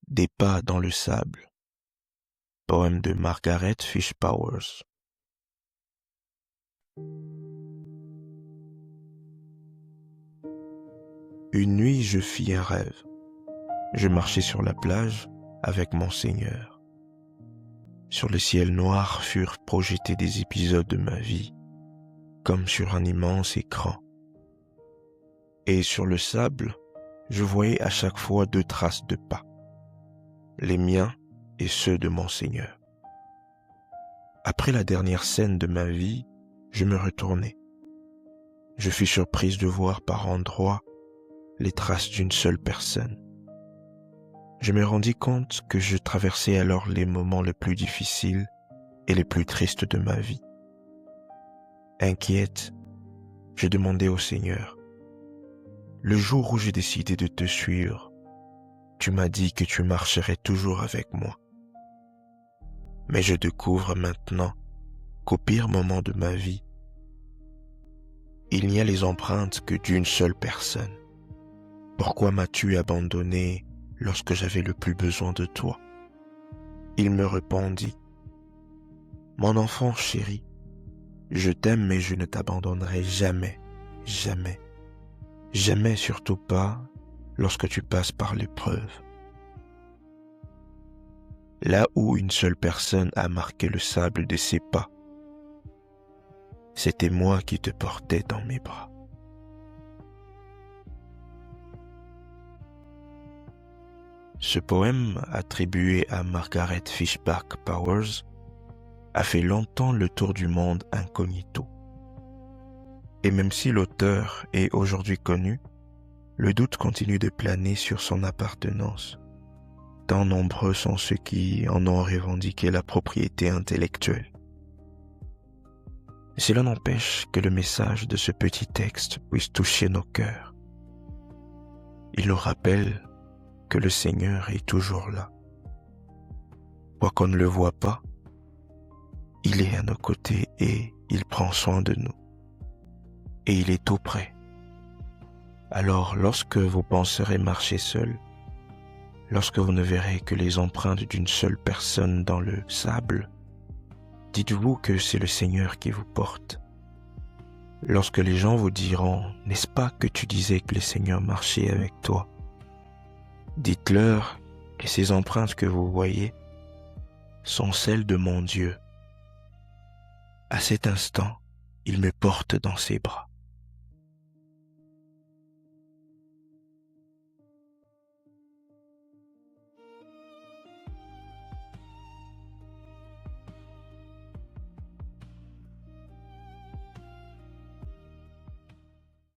Des pas dans le sable. Poème de Margaret Fish Powers. Une nuit, je fis un rêve. Je marchais sur la plage avec mon Seigneur. Sur le ciel noir furent projetés des épisodes de ma vie, comme sur un immense écran. Et sur le sable, je voyais à chaque fois 2 traces de pas, les miens et ceux de mon Seigneur. Après la dernière scène de ma vie, je me retournai. Je fus surprise de voir par endroits les traces d'une seule personne. Je me rendis compte que je traversais alors les moments les plus difficiles et les plus tristes de ma vie. Inquiète, je demandai au Seigneur, « Le jour où j'ai décidé de te suivre, tu m'as dit que tu marcherais toujours avec moi. Mais je découvre maintenant qu'au pire moment de ma vie, il n'y a les empreintes que d'une seule personne. Pourquoi m'as-tu abandonné lorsque j'avais le plus besoin de toi ?» Il me répondit, « Mon enfant chéri, je t'aime mais je ne t'abandonnerai jamais, jamais, jamais, surtout pas lorsque tu passes par l'épreuve. Là où une seule personne a marqué le sable de ses pas, c'était moi qui te portais dans mes bras. » Ce poème, attribué à Margaret Fishback Powers, a fait longtemps le tour du monde incognito. Et même si l'auteur est aujourd'hui connu, le doute continue de planer sur son appartenance. Tant nombreux sont ceux qui en ont revendiqué la propriété intellectuelle. Cela n'empêche que le message de ce petit texte puisse toucher nos cœurs. Il nous rappelle que le Seigneur est toujours là. Quoiqu'on ne le voit pas, il est à nos côtés et il prend soin de nous. Et il est tout près. Alors, lorsque vous penserez marcher seul, lorsque vous ne verrez que les empreintes d'une seule personne dans le sable, dites-vous que c'est le Seigneur qui vous porte. Lorsque les gens vous diront « N'est-ce pas que tu disais que le Seigneur marchait avec toi ?» Dites-leur que ces empreintes que vous voyez sont celles de mon Dieu. À cet instant, il me porte dans ses bras.